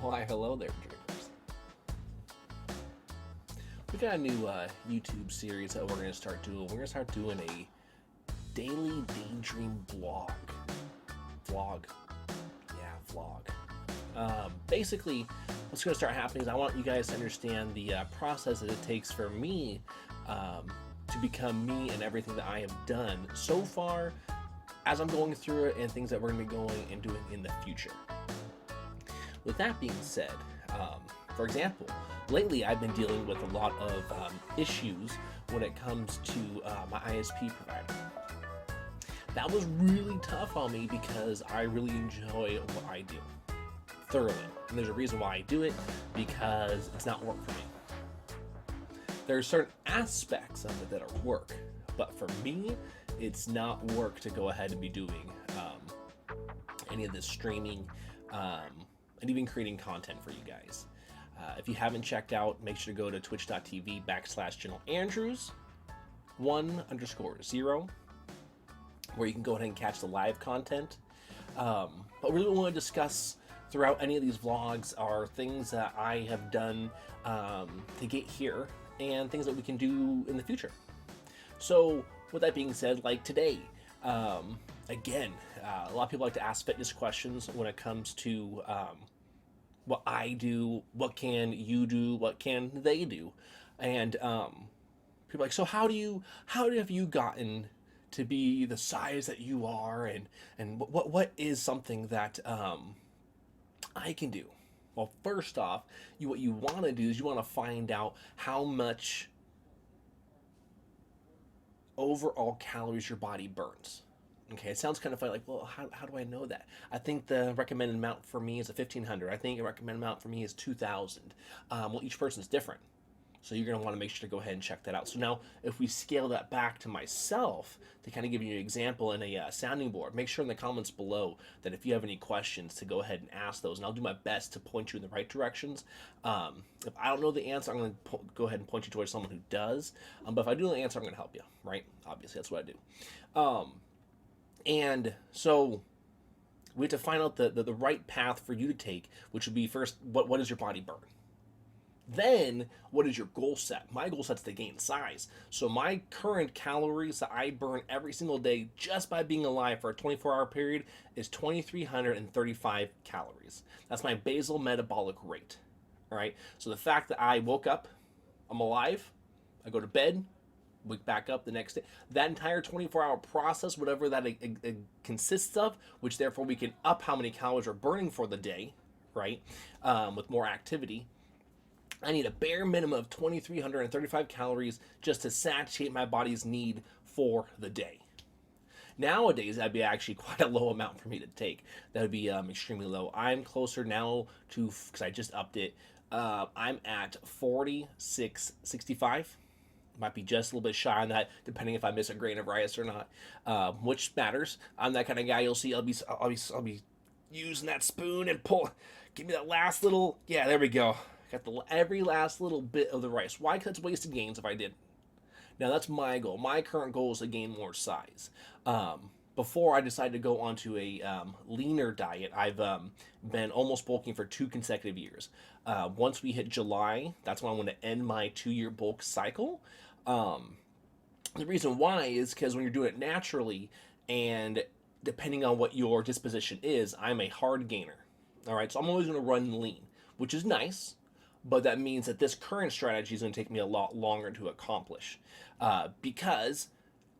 Why, hello there, drinkers. We got a new YouTube series that we're going to start doing. We're going to start doing a daily daydream vlog. Vlog. Yeah, vlog. Basically, what's going to start happening is I want you guys to understand the process that it takes for me to become me and everything that I have done so far as I'm going through it and things that we're going to be going and doing in the future. With that being said, for example, lately I've been dealing with a lot of issues when it comes to my ISP provider. That was really tough on me because I really enjoy what I do thoroughly. And there's a reason why I do it, because it's not work for me. There are certain aspects of it that are work, but for me, it's not work to go ahead and be doing any of this streaming and even creating content for you guys. If you haven't checked out, make sure to go to twitch.tv/GeneralAndrews 1_0, where you can go ahead and catch the live content. But really what we want to discuss throughout any of these vlogs are things that I have done to get here and things that we can do in the future. So with that being said, like today, again, a lot of people like to ask fitness questions when it comes to what I do, what can you do, what can they do, and people are like, so how have you gotten to be the size that you are, and what is something that I can do? Well, first off, what you want to do is you want to find out how much overall calories your body burns. Okay, it sounds kind of funny, like, well, how do I know that? I think the recommended amount for me is 1,500. I think the recommended amount for me is 2,000. Well, each person's different. So you're going to want to make sure to go ahead and check that out. So now, if we scale that back to myself, to kind of give you an example in a sounding board, make sure in the comments below that if you have any questions to go ahead and ask those, and I'll do my best to point you in the right directions. If I don't know the answer, I'm going to go ahead and point you towards someone who does. But if I do know the answer, I'm going to help you, right? Obviously, that's what I do. And so we have to find out the right path for you to take, which would be first, what does your body burn? Then, what is your goal set? My goal set's to gain size. So my current calories that I burn every single day just by being alive for a 24-hour period is 2,335 calories. That's my basal metabolic rate. All right. So the fact that I woke up, I'm alive, I go to bed, wake back up the next day, that entire 24-hour process, whatever that it consists of, which therefore we can up how many calories we're burning for the day, right, with more activity. I need a bare minimum of 2,335 calories just to satiate my body's need for the day. Nowadays, that'd be actually quite a low amount for me to take. That would be extremely low. I'm closer now to, because I just upped it, I'm at 4665. Might be just a little bit shy on that, depending if I miss a grain of rice or not, which matters. I'm that kind of guy. You'll see. I'll be using that spoon and pull. Give me that last little. Yeah, there we go. Got every last little bit of the rice. Why? Because it's wasted gains if I did. Now that's my goal. My current goal is to gain more size. Before I decided to go onto a leaner diet, I've been almost bulking for 2 consecutive years. Once we hit July, that's when I want to end my 2-year bulk cycle. The reason why is because when you're doing it naturally, and depending on what your disposition is, I'm a hard gainer. All right, so I'm always going to run lean, which is nice, but that means that this current strategy is going to take me a lot longer to accomplish because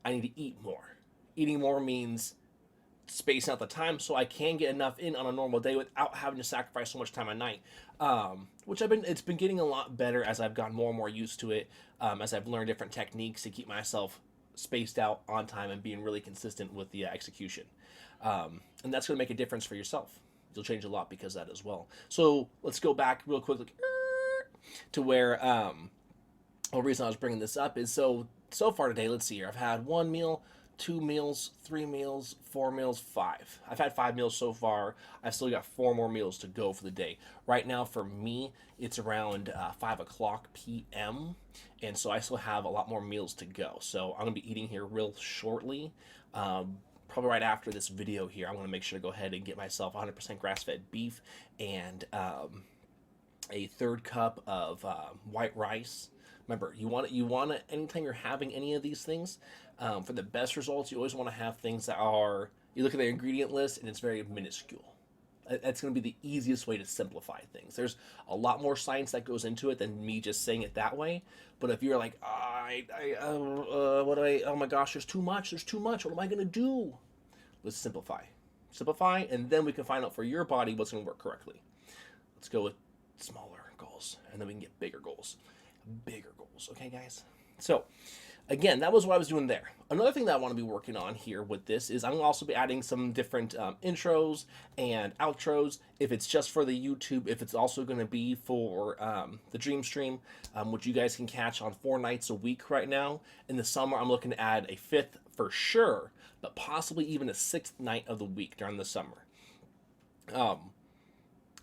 I need to eat more. Eating more means spacing out the time so I can get enough in on a normal day without having to sacrifice so much time at night. Which it's been getting a lot better as I've gotten more and more used to it, as I've learned different techniques to keep myself spaced out on time and being really consistent with the execution. And that's going to make a difference for yourself. You'll change a lot because of that as well. So let's go back real quickly to where the reason I was bringing this up is so far today, let's see here. I've had 1 meal, 2 meals, 3 meals, 4 meals, 5. I've had 5 meals so far. I've still got 4 more meals to go for the day. Right now for me, it's around 5 o'clock p.m. And so I still have a lot more meals to go. So I'm going to be eating here real shortly. probably right after this video here, I want to make sure to go ahead and get myself 100% grass-fed beef and a third cup of white rice. Remember, you want it anytime you're having any of these things. For the best results, you always want to have things that are, you look at the ingredient list and it's very minuscule. That's going to be the easiest way to simplify things. There's a lot more science that goes into it than me just saying it that way. But if you're like, oh my gosh, there's too much, what am I going to do? Let's simplify, and then we can find out for your body what's going to work correctly. Let's go with smaller goals, and then we can get bigger goals. Okay, guys? So, again, that was what I was doing there. Another thing that I want to be working on here with this is I'm going to also be adding some different intros and outros, if it's just for the YouTube, if it's also going to be for the Dream Stream, which you guys can catch on 4 nights a week right now. In the summer, I'm looking to add a 5th for sure, but possibly even a 6th night of the week during the summer.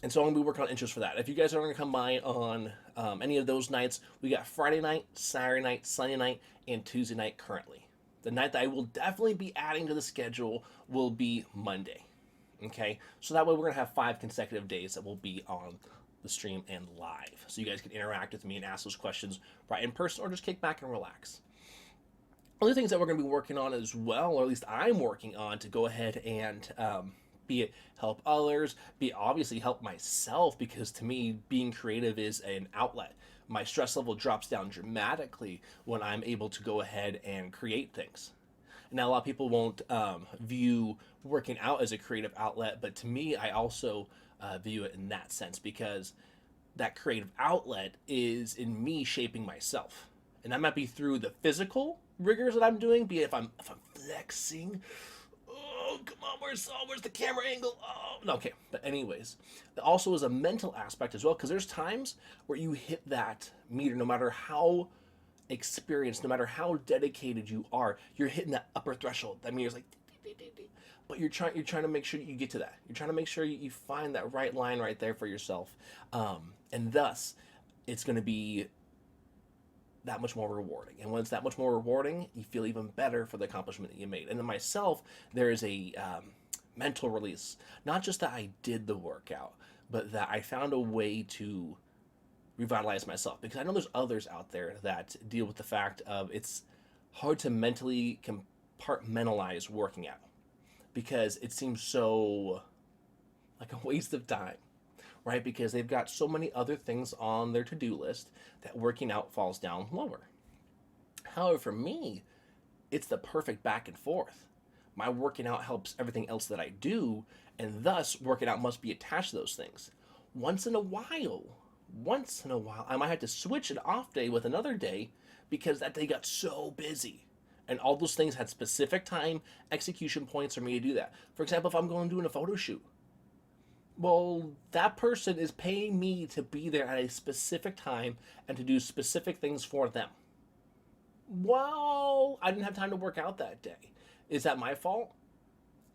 And so I'm going to be working on intros for that. If you guys are going to come by on any of those nights, we got Friday night, Saturday night, Sunday night, and Tuesday night currently. The night that I will definitely be adding to the schedule will be Monday. Okay? So that way we're going to have 5 consecutive days that will be on the stream and live. So you guys can interact with me and ask those questions right in person or just kick back and relax. Other things that we're going to be working on as well, or at least I'm working on to go ahead and be it help others, be it obviously help myself, because to me, being creative is an outlet. My stress level drops down dramatically when I'm able to go ahead and create things. Now, a lot of people won't view working out as a creative outlet, but to me, I also view it in that sense, because that creative outlet is in me shaping myself. And that might be through the physical rigors that I'm doing, be it if I'm flexing. Oh, come on, where's the camera angle? Oh, no, okay. But anyways, there also is a mental aspect as well, because there's times where you hit that meter, no matter how experienced, no matter how dedicated you are, you're hitting that upper threshold. That meter's like, but you're trying to make sure you get to that. You're trying to make sure you find that right line right there for yourself, and thus, it's going to be that much more rewarding. And when it's that much more rewarding, you feel even better for the accomplishment that you made. And in myself, there is a mental release. Not just that I did the workout, but that I found a way to revitalize myself. Because I know there's others out there that deal with the fact of it's hard to mentally compartmentalize working out, because it seems so like a waste of time. Right? Because they've got so many other things on their to-do list that working out falls down lower. However, for me, it's the perfect back and forth. My working out helps everything else that I do, and thus working out must be attached to those things. Once in a while, I might have to switch an off day with another day because that day got so busy. And all those things had specific time, execution points for me to do that. For example, if I'm going to do a photo shoot, well, that person is paying me to be there at a specific time and to do specific things for them. Well, I didn't have time to work out that day. Is that my fault?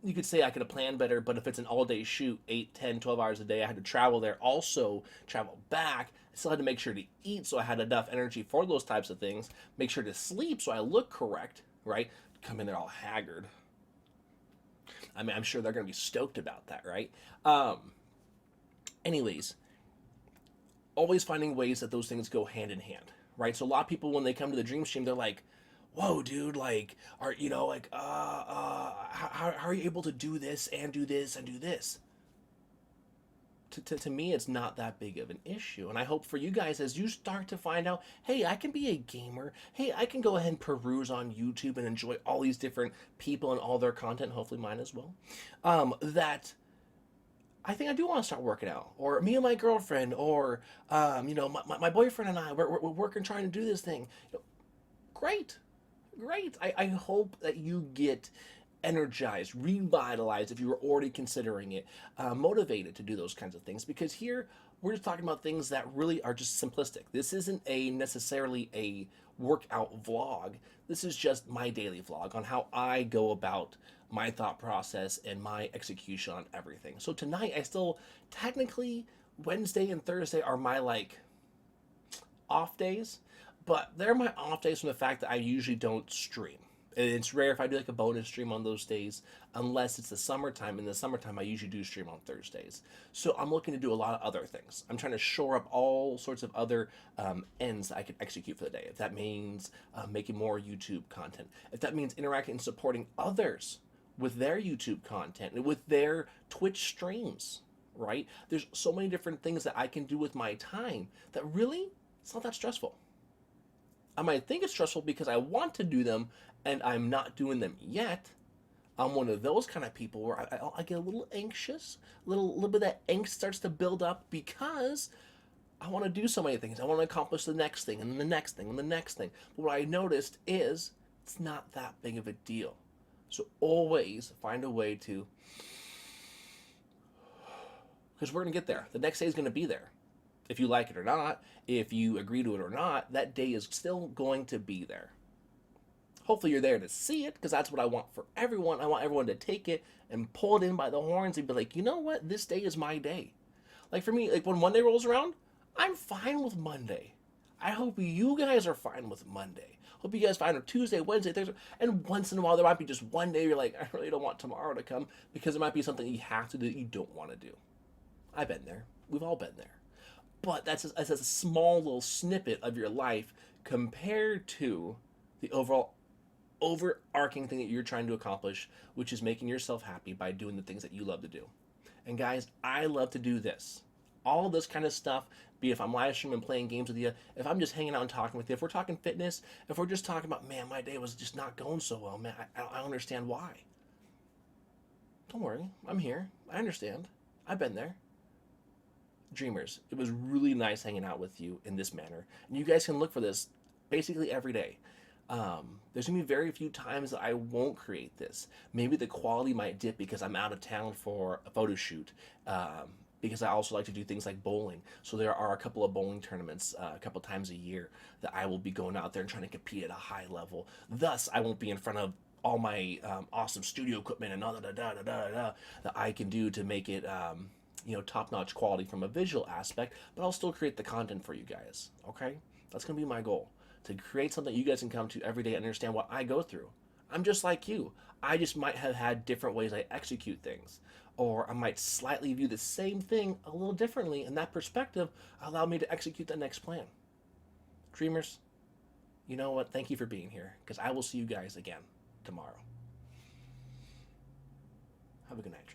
You could say I could have planned better, but if it's an all-day shoot, 8, 10, 12 hours a day, I had to travel there, also travel back. I still had to make sure to eat so I had enough energy for those types of things. Make sure to sleep so I look correct, right? Come in there all haggard. I mean, I'm sure they're going to be stoked about that, right? Anyways, always finding ways that those things go hand in hand, right? So a lot of people, when they come to the Dream Stream, they're like, whoa, dude, like, how are you able to do this and do this and do this? To me, it's not that big of an issue. And I hope for you guys, as you start to find out, hey, I can be a gamer. Hey, I can go ahead and peruse on YouTube and enjoy all these different people and all their content, hopefully mine as well, that I think I do want to start working out. Or me and my girlfriend, or, my boyfriend and I, we're working, trying to do this thing. Great. I hope that you get energized, revitalized, if you were already considering it, motivated to do those kinds of things, because here we're just talking about things that really are just simplistic. This isn't necessarily a workout vlog. This is just my daily vlog on how I go about my thought process and my execution on everything. So tonight, I still technically, Wednesday and Thursday are my off days, but they're my off days from the fact that I usually don't stream. And it's rare if I do like a bonus stream on those days, unless it's the summertime. In the summertime, I usually do stream on Thursdays. So I'm looking to do a lot of other things. I'm trying to shore up all sorts of other ends I can execute for the day. If that means making more YouTube content, if that means interacting and supporting others with their YouTube content and with their Twitch streams, right? There's so many different things that I can do with my time that really, it's not that stressful. I might think it's stressful because I want to do them and I'm not doing them yet. I'm one of those kind of people where I get a little anxious, little bit of that angst starts to build up because I want to do so many things. I want to accomplish the next thing and the next thing and the next thing. But what I noticed is it's not that big of a deal. So always find a way to, because we're going to get there. The next day is going to be there. If you like it or not, if you agree to it or not, that day is still going to be there. Hopefully you're there to see it, because that's what I want for everyone. I want everyone to take it and pull it in by the horns and be like, you know what? This day is my day. Like for me, like when Monday rolls around, I'm fine with Monday. I hope you guys are fine with Monday. Hope you guys find on Tuesday, Wednesday, Thursday, and once in a while there might be just one day you're like, I really don't want tomorrow to come, because it might be something you have to do that you don't want to do. I've been there. We've all been there. But that's a small little snippet of your life compared to the overall overarching thing that you're trying to accomplish, which is making yourself happy by doing the things that you love to do. And guys, I love to do this. All this kind of stuff, be if I'm live streaming and playing games with you, if I'm just hanging out and talking with you, if we're talking fitness, if we're just talking about, man, my day was just not going so well, man, I don't understand why. Don't worry, I'm here. I understand. I've been there. Dreamers, it was really nice hanging out with you in this manner. And you guys can look for this basically every day. There's gonna be very few times that I won't create this. Maybe the quality might dip because I'm out of town for a photo shoot. Because I also like to do things like bowling. So there are a couple of bowling tournaments a couple times a year that I will be going out there and trying to compete at a high level. Thus, I won't be in front of all my awesome studio equipment and all that I can do to make it top-notch quality from a visual aspect, but I'll still create the content for you guys, okay? That's going to be my goal, to create something you guys can come to every day and understand what I go through. I'm just like you. I just might have had different ways I execute things, or I might slightly view the same thing a little differently, and that perspective allowed me to execute the next plan. Dreamers, you know what? Thank you for being here, because I will see you guys again tomorrow. Have a good night.